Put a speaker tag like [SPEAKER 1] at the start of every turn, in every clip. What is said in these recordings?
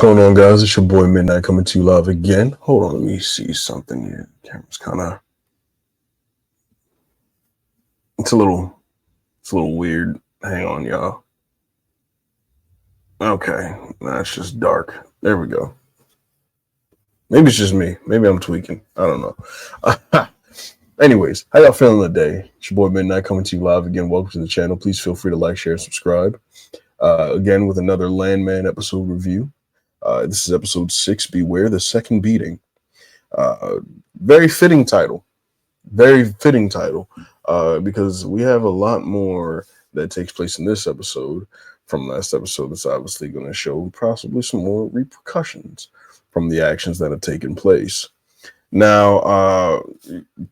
[SPEAKER 1] going on, guys? It's your boy Midnight coming to you live again. Hold on, let me see something here. The camera's kind of it's a little weird. Hang on, y'all. Okay, that's just dark. There we go. Maybe it's just me. Maybe I'm tweaking. I don't know. Anyways, how y'all feeling today? It's your boy Midnight coming to you live again. Welcome to the channel. Please feel free to like, share, and subscribe. Again with another Landman episode review. This is episode 6. Beware the second beating. Uh, very fitting title. Very fitting title. Because we have a lot more that takes place in this episode from last episode that's obviously going to show possibly some more repercussions from the actions that have taken place. Now,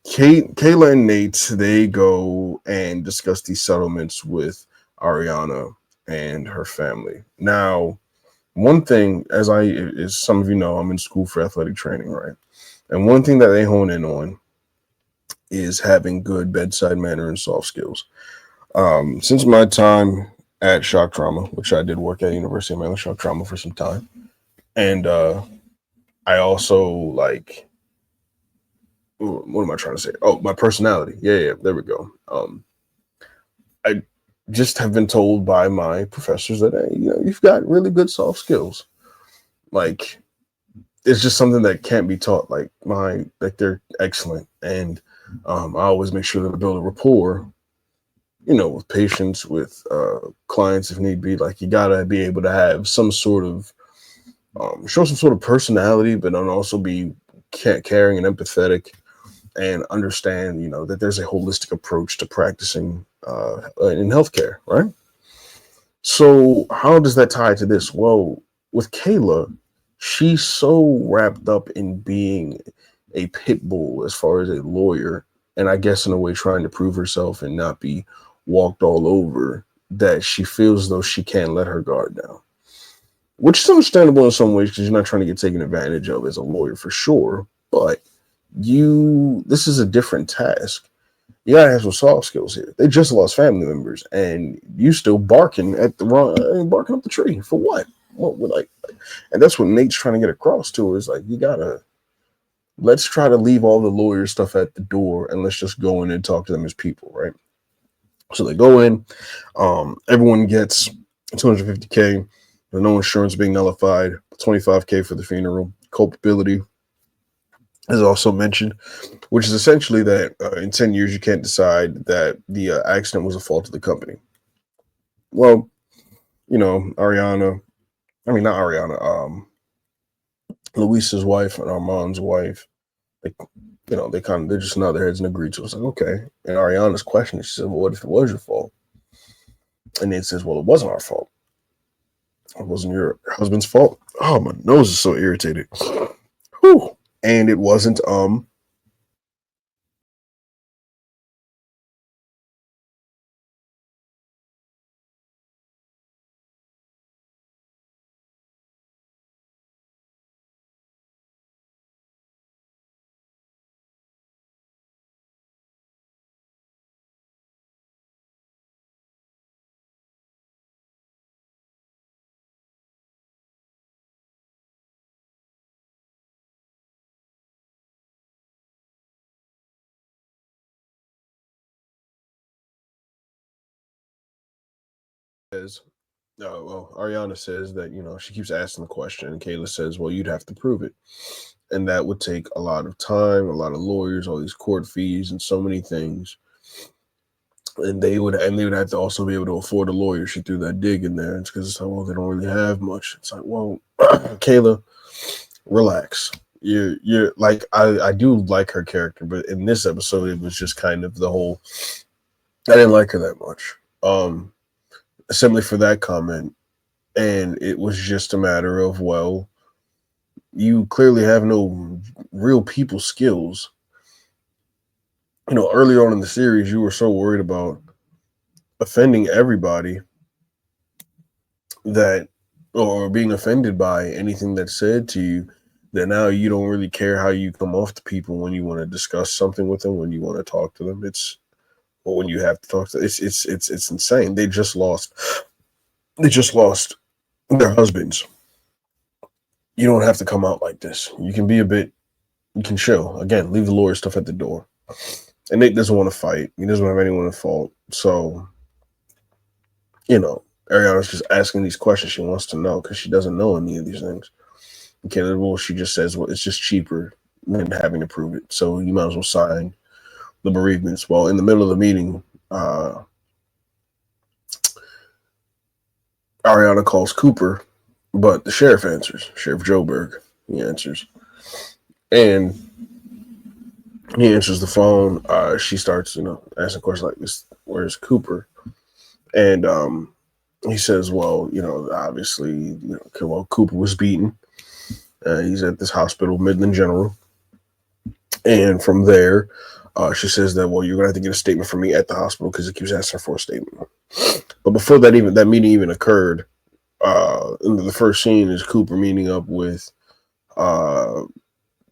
[SPEAKER 1] Kayla and Nate, they go and discuss these settlements with Ariana and her family. Now, one thing, as some of you know, I'm in school for athletic training, right? And one thing that they hone in on is having good bedside manner and soft skills. Since my time at Shock Trauma, which I did work at University of Maryland Shock Trauma for some time, and I also what am I trying to say? Oh, my personality. Yeah, there we go. I just have been told by my professors that hey, you've got really good soft skills. Like it's just something that can't be taught. Like they're excellent, and I always make sure that I build a rapport. With patients, with clients, if need be. Like you gotta be able to have some sort of show some sort of personality, but then also be caring and empathetic, and understand that there's a holistic approach to practicing in healthcare, right? So how does that tie to this? Well, with Kayla, she's so wrapped up in being a pit bull as far as a lawyer, and I guess in a way trying to prove herself and not be walked all over, that she feels though she can't let her guard down, which is understandable in some ways because you're not trying to get taken advantage of as a lawyer for sure, but this is a different task. You gotta have some soft skills here. They just lost family members, and you still barking up the tree for what? And that's what Nate's trying to get across to is like let's try to leave all the lawyer stuff at the door and let's just go in and talk to them as people, right? So they go in. Everyone gets $250K. There's no insurance being nullified. $25K for the funeral. Culpability is also mentioned, which is essentially that in 10 years you can't decide that the accident was a fault of the company. Well, Ariana, I mean not Ariana, Luis's wife and Armand's wife, they just nod their heads and agree to it. It's like, okay. And Ariana's question, she said, well, what if it was your fault? And Nate says, well, it wasn't our fault. It wasn't your husband's fault. Oh, my nose is so irritated. Whew. And it wasn't Ariana says that, she keeps asking the question, and Kayla says, well, you'd have to prove it. And that would take a lot of time, a lot of lawyers, all these court fees, and so many things. And they would have to also be able to afford a lawyer. She threw that dig in there. It's because it's like, well, they don't really have much. It's like, well, Kayla, relax. You're like, I do like her character, but in this episode, it was just kind of the whole, I didn't like her that much. Simply for that comment. And it was just a matter of, well, you clearly have no real people skills. Earlier on in the series, you were so worried about offending everybody or being offended by anything that's said to you, that now you don't really care how you come off to people when you want to discuss something with them, when you want to talk to them. Or when you have to talk to them. It's insane. They just lost their husbands. you don't have to come out like this. You can be a bit, you can chill. Again, leave the lawyer stuff at the door. And Nate doesn't want to fight. He doesn't have anyone at fault. So, Ariana's just asking these questions she wants to know because she doesn't know any of these things. Okay, well, she just says, well, it's just cheaper than having to prove it. So you might as well sign the bereavements. Well, in the middle of the meeting, Ariana calls Cooper, but the sheriff answers. Sheriff Joburg, he answers. And he answers the phone. She starts, asking questions like this, where's Cooper? And he says, well, obviously, Cooper was beaten. He's at this hospital, Midland General. And from there, she says that, well, you're going to have to get a statement from me at the hospital because it keeps asking for a statement. But before that meeting even occurred, the first scene is Cooper meeting up with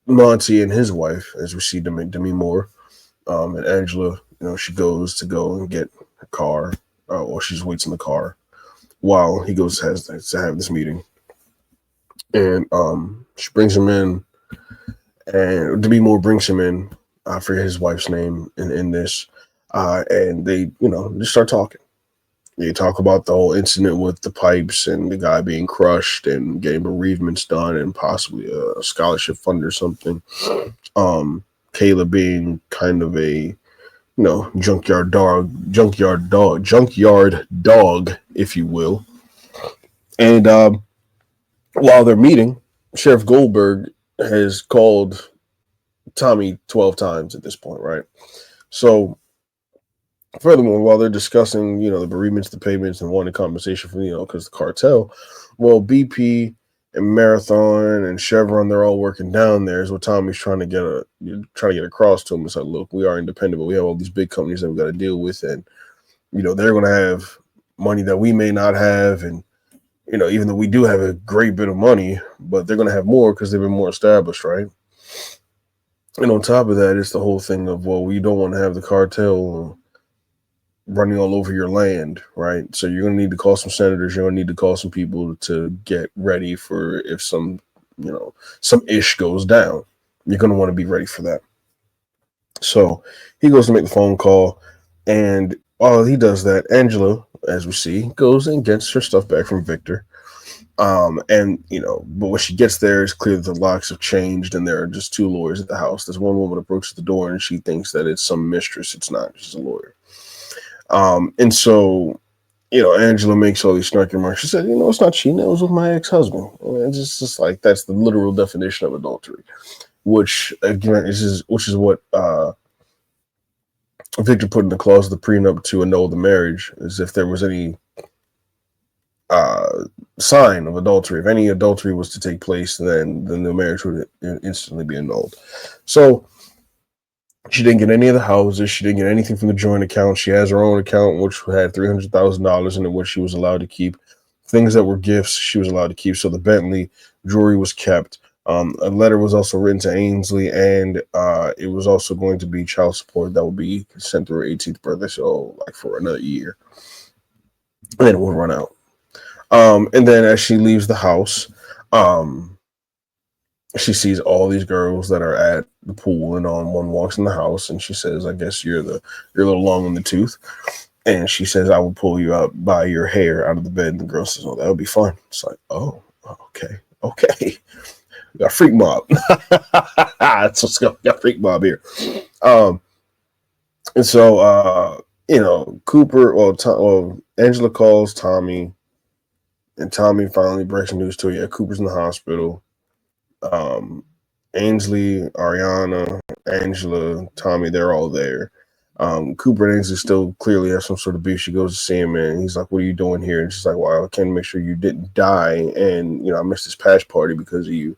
[SPEAKER 1] Monty and his wife, as we see Demi Moore. And Angela, she goes to go and get a car, or she just waits in the car while he goes to have this meeting. And she brings him in, and Demi Moore brings him in. I forget his wife's name in this, and they, just start talking. They talk about the whole incident with the pipes and the guy being crushed and getting bereavements done and possibly a scholarship fund or something. Kayla being kind of a, junkyard dog, if you will. And while they're meeting, Sheriff Goldberg has called Tommy 12 times at this point, right? So, furthermore, while they're discussing, the bereavements, the payments, and wanting compensation from, because the cartel, well, BP and Marathon and Chevron, they're all working down there. Is what Tommy's trying to get across to him. It's like, look, we are independent, but we have all these big companies that we got to deal with, and they're going to have money that we may not have, and even though we do have a great bit of money, but they're going to have more because they've been more established, right? And on top of that, it's the whole thing of, well, we don't want to have the cartel running all over your land, right? So you're going to need to call some senators. You're going to need to call some people to get ready for if some ish goes down. You're going to want to be ready for that. So he goes to make the phone call, and while he does that, Angela, as we see, goes and gets her stuff back from Victor. But when she gets there, it's clear that the locks have changed and there are just two lawyers at the house. There's one woman approaches the door and she thinks that it's some mistress. It's not. She's a lawyer. And so, Angela makes all these snarky remarks. She said, it's not cheating. It was with my ex-husband. And it's just like, that's the literal definition of adultery, which again, is what Victor put in the clause of the prenup to annul the marriage, as if there was any sign of adultery. If any adultery was to take place, then the marriage would instantly be annulled. So she didn't get any of the houses. She didn't get anything from the joint account. She has her own account, which had $300,000 in it, which she was allowed to keep. Things that were gifts, she was allowed to keep. So the Bentley jewelry was kept. A letter was also written to Ainsley, and it was also going to be child support that would be sent to her 18th birthday, so like for another year. And then it will run out. And then as she leaves the house, she sees all these girls that are at the pool, and one walks in the house, and she says, I guess you're a little long in the tooth. And she says, I will pull you out by your hair out of the bed. And the girl says, oh, that would be fun. It's like, oh, okay. We got freak mob. That's what's going on. Got freak mob here. And so, Cooper, Angela calls Tommy, and Tommy finally breaks the news to her. Yeah, Cooper's in the hospital. Ainsley, Ariana, Angela, Tommy, they're all there. Cooper and Ainsley still clearly have some sort of beef. She goes to see him, and he's like, what are you doing here? And she's like, well, I can't make sure you didn't die, and I missed this patch party because of you.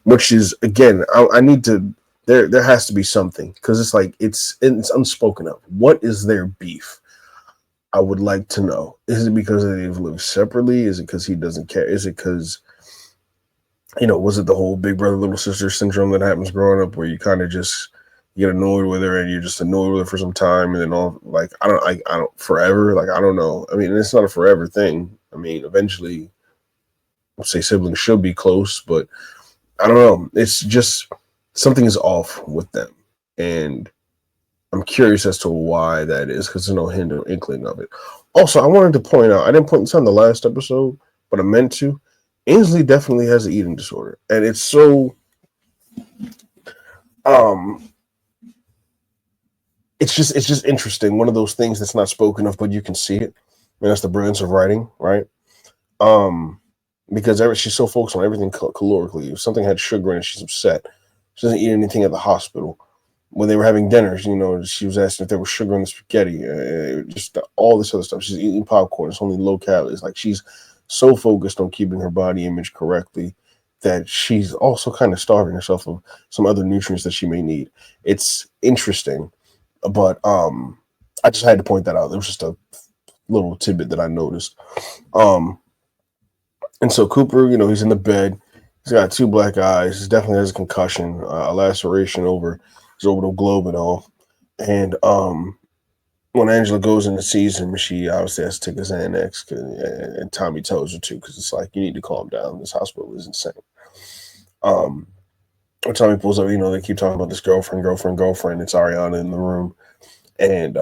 [SPEAKER 1] Which is, again, I need to, there has to be something, because it's like, it's unspoken of. What is their beef? I would like to know. Is it because they've lived separately? Is it because he doesn't care? Is it because, was it the whole big brother, little sister syndrome that happens growing up, where you kind of just get annoyed with her and you're just annoyed with her for some time, and then I don't forever. Like, I don't know. I mean, it's not a forever thing. I mean, eventually, would say siblings should be close, but I don't know. It's just something is off with them, and I'm curious as to why that is because there's no hint or inkling of it. Also, I wanted to point out, I didn't point this on the last episode, but I meant to. Ainsley definitely has an eating disorder, and it's so um it's just interesting. One of those things that's not spoken of, but you can see it. I mean, that's the brilliance of writing, right? Um, because she's so focused on everything calorically. If something had sugar in it, she's upset. She doesn't eat anything at the hospital. When they were having dinners, she was asking if there was sugar in the spaghetti, just all this other stuff. She's eating popcorn. It's only low calories. Like she's so focused on keeping her body image correctly that she's also kind of starving herself of some other nutrients that she may need. It's interesting, but I just had to point that out. It was just a little tidbit that I noticed. Um, and so Cooper, he's in the bed. He's got two black eyes. He definitely has a concussion, a laceration over his orbital globe and all. And when Angela goes in to sees him, she obviously has to take his Xanax, and Tommy tells her to because it's like, you need to calm down. This hospital is insane. When Tommy pulls up, they keep talking about this girlfriend. It's Ariana in the room. And,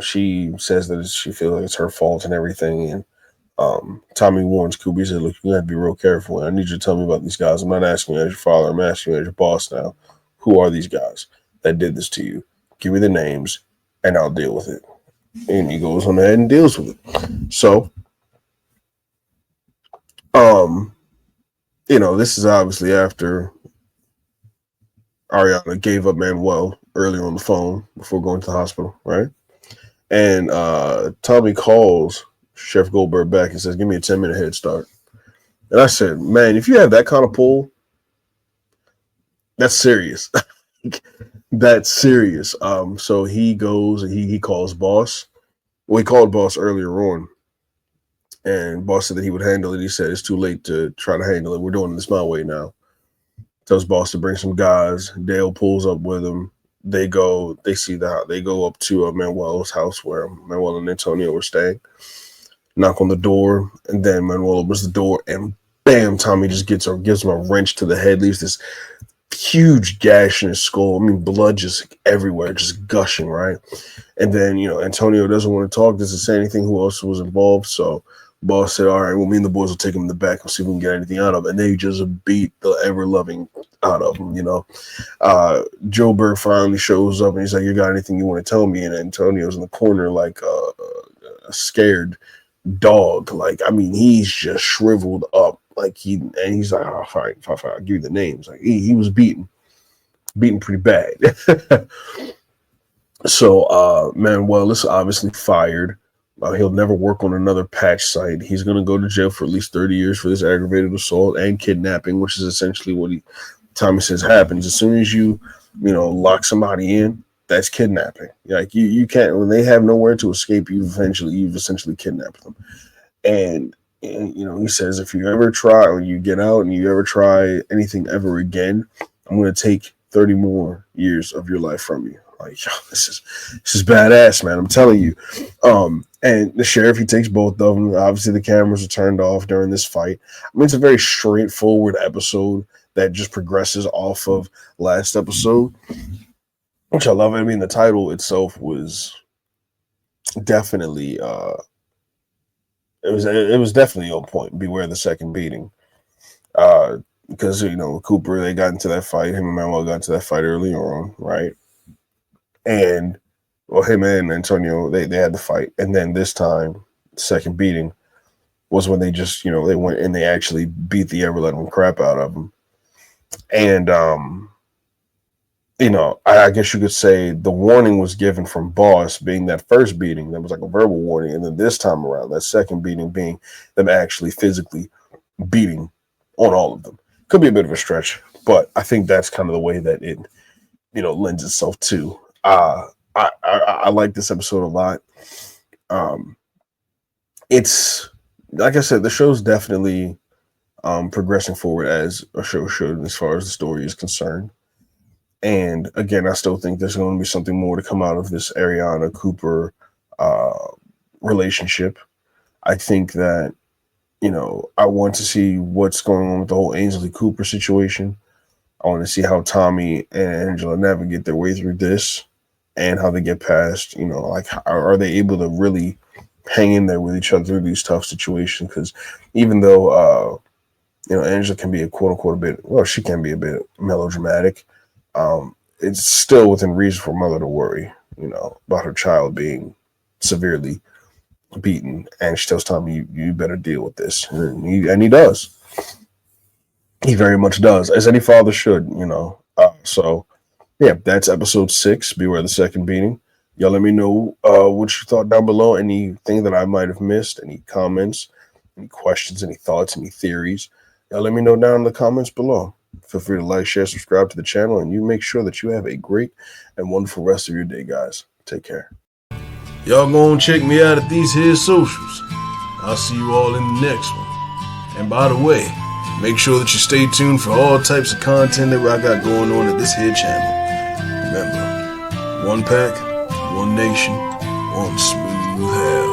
[SPEAKER 1] she says that she feels like it's her fault and everything. And Tommy warns Cooper. He said, look, you have to be real careful. I need you to tell me about these guys. I'm not asking you as your father. I'm asking you as your boss now. Who are these guys that did this to you? Give me the names and I'll deal with it. And he goes on ahead and deals with it. So, this is obviously after Ariana gave up Manuel earlier on the phone before going to the hospital, right? And Tommy calls Chef Goldberg back and says, give me a 10-minute head start. And I said, man, if you have that kind of pull, that's serious. That's serious. So he goes and he calls boss. Well, he called boss earlier on. And boss said that he would handle it. He said, it's too late to try to handle it. We're doing this my way now. Tells boss to bring some guys. Dale pulls up with him. They go up to Manuel's house where Manuel and Antonio were staying. Knock on the door, and then Manuel opens the door, and bam, Tommy just gives him a wrench to the head, leaves this huge gash in his skull. I mean, blood just everywhere, just gushing, right? And then, Antonio doesn't want to talk, doesn't say anything who else was involved, so boss said, all right, well, me and the boys will take him in the back and see if we can get anything out of him. And they just beat the ever-loving out of him, Joe Berg finally shows up, and he's like, you got anything you want to tell me? And Antonio's in the corner like a scared dog. Like, I mean, he's just shriveled up. Like, he's like, oh, fine, I'll give you the names. Like, he was beaten pretty bad. So, Manuel is obviously fired. He'll never work on another patch site. He's going to go to jail for at least 30 years for this aggravated assault and kidnapping, which is essentially what Tommy says happens. As soon as you lock somebody in, that's kidnapping. Like you can't, when they have nowhere to escape, you've essentially kidnapped them. And he says, if you ever try, when you get out and you ever try anything ever again, I'm going to take 30 more years of your life from you. Like, yo, this is badass, man. I'm telling you. And the sheriff, he takes both of them. Obviously, the cameras are turned off during this fight. I mean, it's a very straightforward episode that just progresses off of last episode, which I love. I mean, the title itself was definitely it was definitely on point. Beware the second beating. Because Cooper, they got into that fight. Him and Manuel got into that fight earlier on, right? And him and Antonio, they had the fight, and then this time, second beating was when they just they went and they actually beat the ever living crap out of him. And I guess you could say the warning was given from boss, being that first beating that was like a verbal warning, and then this time around, that second beating being them actually physically beating on all of them. Could be a bit of a stretch, but I think that's kind of the way that it lends itself to. I like this episode a lot. It's like I said, the show's definitely progressing forward as a show should, as far as the story is concerned. And again, I still think there's going to be something more to come out of this Ariana Cooper relationship. I think that I want to see what's going on with the whole Ainsley Cooper situation. I want to see how Tommy and Angela navigate their way through this and how they get past, like, are they able to really hang in there with each other through these tough situations? Because even though, Angela can be a quote unquote she can be a bit melodramatic. It's still within reason for a mother to worry, about her child being severely beaten. And she tells Tommy, you better deal with this. And he does. He very much does, as any father should. So, yeah, that's episode 6, Beware the Second Beating. Y'all let me know what you thought down below. Anything that I might have missed, any comments, any questions, any thoughts, any theories. Y'all let me know down in the comments below. Feel free to like, share, subscribe to the channel, and you make sure that you have a great and wonderful rest of your day, guys. Take care. Y'all go and check me out at these here socials. I'll see you all in the next one. And by the way, make sure that you stay tuned for all types of content that I got going on at this here channel. Remember, one pack, one nation, one smooth hair.